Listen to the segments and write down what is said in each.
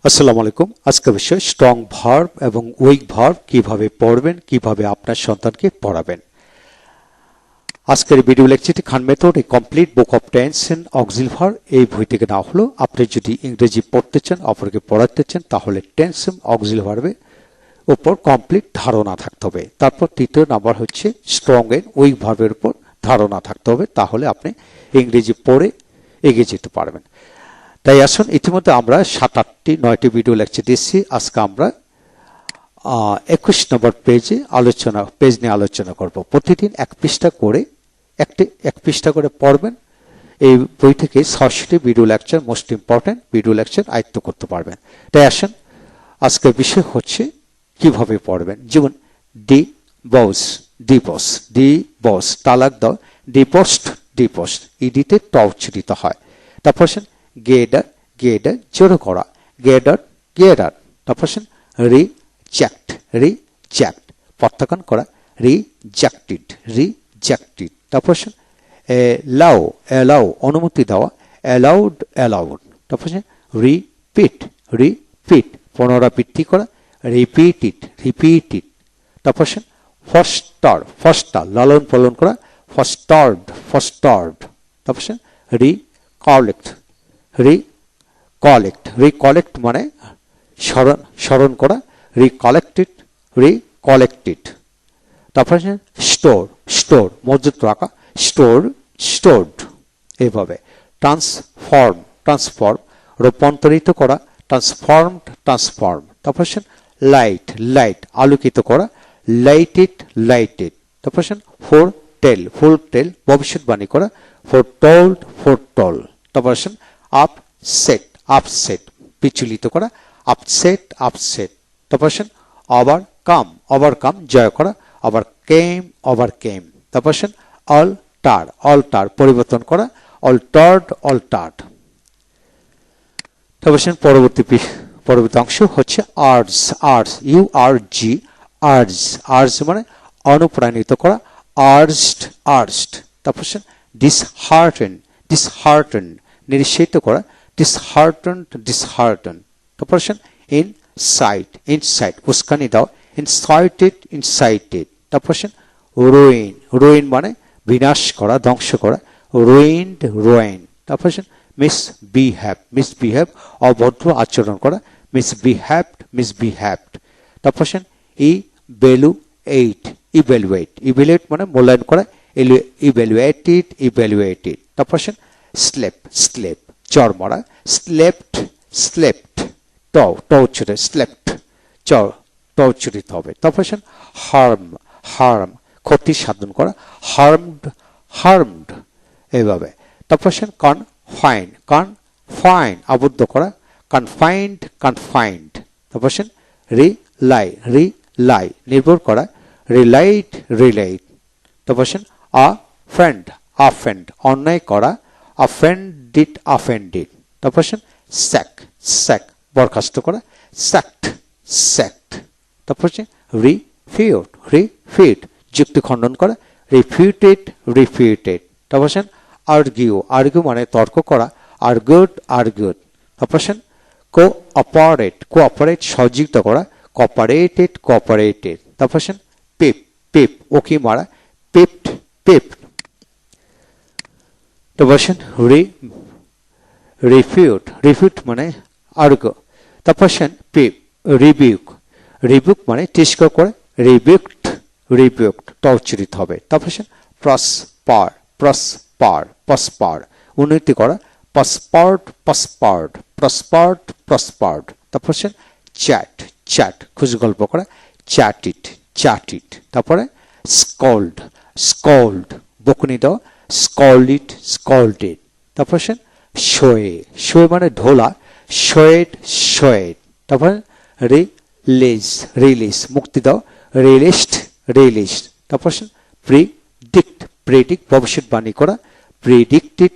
আসসালামু আলাইকুম। আজকের বিষয় স্ট্রং ভার্ব এবং উইক ভার্ব কিভাবে পড়বেন, কিভাবে আপনার সন্তানকে পড়াবেন। আজকের ভিডিও লেকচারটি খান মেথড এ complete book of tense and auxiliary verb এই বই থেকে নেওয়া হলো। আপনি যদি ইংরেজি পড়তে চান, অপরকে পড়াতে চান, তাহলে টেন্স এবং অক্সিলারি ভার্বের উপর কমপ্লিট ধারণা থাকতে হবে। তারপর তৃতীয় নাম্বার হচ্ছে স্ট্রং এন্ড উইক ভার্বের উপর ধারণা থাকতে হবে, তাহলে আপনি ইংরেজি পড়ে এগিয়ে যেতে পারবেন। তাই আসুন, ইতিমধ্যে আমরা 7-8-9টি ভিডিও লেকচার দিচ্ছি। আজকে আমরা 21 নম্বর পেজ নিয়ে আলোচনা করব। প্রতিদিন এক পৃষ্ঠা করে পড়বেন। এই বই থেকে 6টি video lecture, most important video lecture আয়ত্ত করতে পারবেন। তাই আসুন, আজকের বিষয় হচ্ছে কিভাবে পড়বেন। যেমন ডিভোর্স তালাক দাও, ডিভোর্সড ইডিতে ট উচ্চারিত হয়। তারপর গেডার জোর করা, গেডার। তারপর রিজেক্ট প্রত্যাখ্যান করা, রিজেক্টেড। তারপর এলাও অনুমতি দেওয়া, অ্যালাউড। তারপর রিপিট পুনরাবৃত্তি করা, রিপিটেড। তারপর ফস্টার লালন পালন করা, ফস্টার্ড। তারপর রিকলেক্ট মানে স্মরণ করা, রিকলেক্টেড। তারপর স্টোর মজুত রাখা, স্টোরড। এইভাবে ট্রান্সফর্ম রূপান্তরিত করা, ট্রান্সফর্ম। তারপর লাইট আলোকিত করা, লাইটেড। তারপর ফুল টেল ভবিষ্যৎবাণী করা, ফোরটোল্ড। তারপর আপসেট বিচলিত করা, আপসেট। তারপর ওভারকাম জয় করা, ওভারকেম। তারপর অল্টার পরিবর্তন করা, অল্টার্ড। তারপর পরবর্তী অংশ হচ্ছে আর্জ মানে অনুপ্রাণিত করা, আর্জড। তারপর ডিসহার্টেন নিরুৎসাহিত করা, ডিসহার্টেন। তারপর ইনসাইট উস্কানি দাও, ইনসাইটেড। তারপর রুইন মানে বিনাশ করা, ধ্বংস করা, রুইন। তারপর মিসবিহেভ অভদ্র আচরণ করা, মিসবিহেভড। তারপর ইভ্যালুয়েট মানে মূল্যায়ন করা, ইভ্যালুয়েটেড। তারপর স্লেপ চর মারা, স্লেপ্ট ট উচ্চারিত হবে। তারপর হার্ম ক্ষতি সাধন করা, হার্মড। এইভাবে। তারপর কনফাইন আবদ্ধ করা, কনফাইন্ড। তারপর রিলাই নির্ভর করা, রিলাইট। তারপর অফেন্ড অন্যায় করা, অফেন্ডেড। তারপর স্যাক বরখাস্ত করা, স্যাকড। তারপর রিফিউট যুক্তি খণ্ডন করা, রিফিউটেড। তারপর আর্গিউ মানে তর্ক করা, আর্গুড। তারপর কোঅপারেট সহযোগিতা করা, কোঅপারেটেড। তারপর পেপ ওকি মারা, পেপড। তারপর রিফিউট মানে আর্গুয়। তারপর রিবিউক মানে তিরস্কার করে, রিবিউকড ট উচ্চারিত হবে। তারপর প্রসপার উন্নতি করা, প্রসপার্ড। তারপর চ্যাট খুশি গল্প করা, চ্যাটিড। তারপরে স্কল্ড বকুনি দেওয়া, স্কল্ডেড। তারপর শোয়ে মানে ঢোলা, শোয়েড। তারপর রিলিজ মুক্তি দাও, রিলিস্ট। তারপর প্রেডিক্ট ভবিষ্যৎবাণী করা, প্রিডিক্টেড।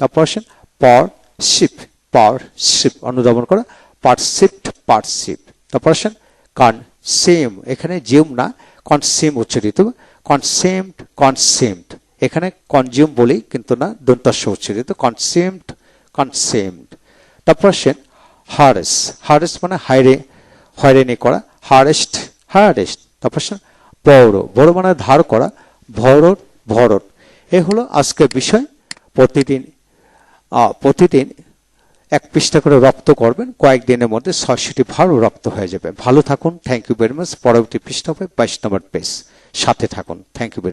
তারপর পারসিপ অনুধাবন করা, পারসিপ। তারপর কনসেম এখানে জিউম না কনসেম উচ্চারিত, কনসেমড। এখানে কনজিউম বলি কিন্তু না, দন্তাস্য উচ্চারিত, কনসেমড। তারপর হারেস, হারেস মানে হয়রানি করা, হারেস্ট। তারপর বড়, বড় মানে ধার করা, ভরট। এ হলো আজকের বিষয়। প্রতিদিন 1 পৃষ্ঠা করে রপ্ত করবেন, কয়েকদিনের মধ্যে 600টি ভার্ব রপ্ত হয়ে যাবে। ভালো থাকুন, থ্যাংক ইউ ভেরি মাচ। পরবর্তী পৃষ্ঠা হবে 22 নম্বর পেজ, সাথে থাকুন, থ্যাংক ইউ।